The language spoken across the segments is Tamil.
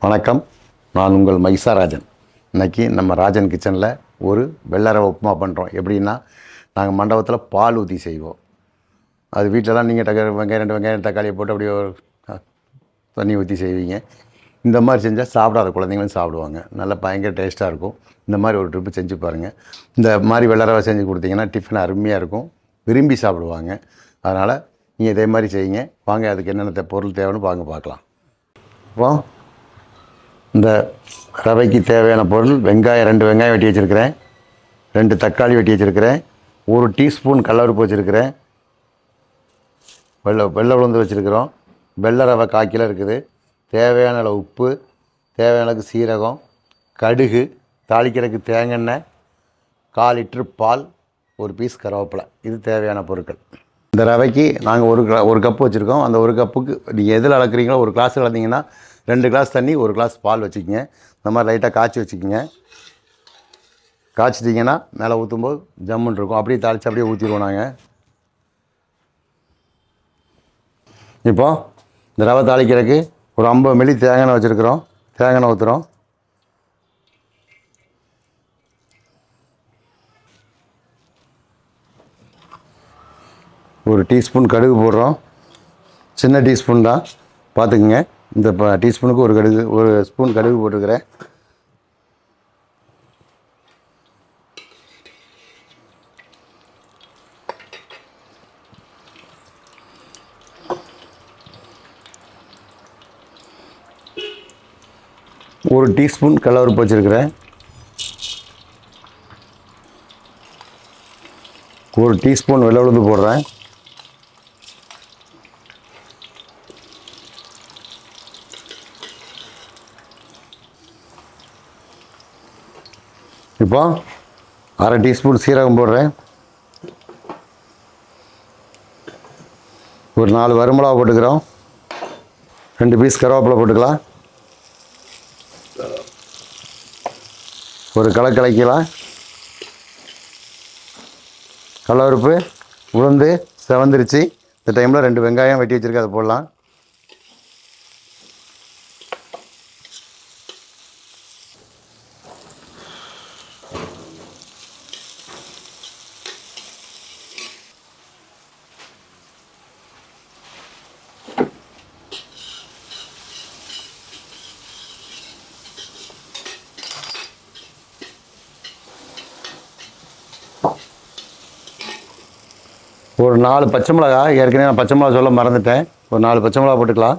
வணக்கம், நான் உங்கள் மைசாராஜன். இன்றைக்கி நம்ம ராஜன் கிச்சனில் ஒரு வெள்ளை உப்புமா பண்ணுறோம். எப்படின்னா, நாங்கள் மண்டபத்தில் பால் ஊற்றி செய்வோம். அது வீட்டிலலாம் நீங்கள் வெங்காயம் 2 வெங்காயம் தக்காளியை போட்டு அப்படியே ஒரு தண்ணி ஊற்றி செய்வீங்க. இந்த மாதிரி செஞ்சால் சாப்பிடாத குழந்தைங்களும் சாப்பிடுவாங்க. நல்லா பயங்கர டேஸ்ட்டாக இருக்கும். இந்த மாதிரி ஒரு ட்ரிப்பு செஞ்சு பாருங்கள். இந்த மாதிரி வெள்ளை ரவை செஞ்சு கொடுத்தீங்கன்னா டிஃபன் அருமையாக இருக்கும், விரும்பி சாப்பிடுவாங்க. அதனால் நீங்கள் இதே மாதிரி செய்யுங்க. வாங்க, அதுக்கு என்னென்ன பொருள் தேவைன்னு பார்க்கலாம். இப்போ இந்த ரவைக்கு தேவையான பொருள்: வெங்காயம் 2 வெங்காயம் வெட்டி வச்சுருக்கிறேன், 2 தக்காளி வெட்டி வச்சுருக்கிறேன், 1 டீஸ்பூன் கடலப்பருப்பு வச்சுருக்கிறேன், வெள்ளை உளுந்து வச்சுருக்கிறோம், வெள்ளை ரவை 1/4 கிலோ இருக்குது, தேவையான அளவு உப்பு, தேவையான அளவுக்கு சீரகம், கடுகு, தாளிக்கிறதுக்கு தேங்காய், 1/4 லிட்டரு பால், 1 பீஸ் கருவேப்பிலை. இது தேவையான பொருட்கள். இந்த ரவைக்கு நாங்கள் ஒரு கப்பு வச்சுருக்கோம். அந்த ஒரு கப்புக்கு நீங்கள் எதில் அளக்குறீங்களோ, ஒரு கிளாஸ் அளந்தீங்கன்னா 2 கிளாஸ் தண்ணி, 1 கிளாஸ் பால் வச்சுக்கிங்க. இந்த மாதிரி லைட்டாக காய்ச்சி வச்சுக்கிங்க. காய்ச்சிட்டிங்கன்னா மேலே ஊற்றும்போது ஜம்முன்னு இருக்கும். அப்படியே தாளித்து அப்படியே ஊற்றிடுவோம் நாங்கள். இப்போது இந்த ரவை தாளிக்கிறதுக்கு ஒரு 50 மில்லி தேங்காய் வச்சுருக்குறோம். தேங்காய் ஊற்றுறோம். ஒரு டீஸ்பூன் கடுகு போடுறோம். சின்ன டீஸ்பூன் தான், பார்த்துக்குங்க. இந்த டீஸ்பூனுக்கு ஒரு ஸ்பூன் கடுகு போட்டுக்கிறேன். ஒரு டீஸ்பூன் கடலப்பருப்பு வச்சுருக்கிறேன். ஒரு டீஸ்பூன் வெள்ளை உளுந்து போடுறேன். இப்போ 1/2 டீஸ்பூன் சீரகம் போடுறேன். ஒரு 4 வரமிளகா போட்டுக்கிறோம். 2 பீஸ் கருவேப்பிலை போட்டுக்கலாம். ஒரு கலக்கலாம். கடலப்பருப்பு உளுந்து செவந்துருச்சு. இந்த டைமில் 2 வெங்காயம் வெட்டி வச்சுருக்கேன், அதை போடலாம். ஒரு 4 பச்சை மிளகா, ஏற்கனவே நான் பச்சை மிளகா சொல்ல மறந்துட்டேன். ஒரு 4 பச்சை மிளகா போட்டுக்கலாம்.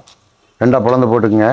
2 பிளந்து போட்டுக்குங்க.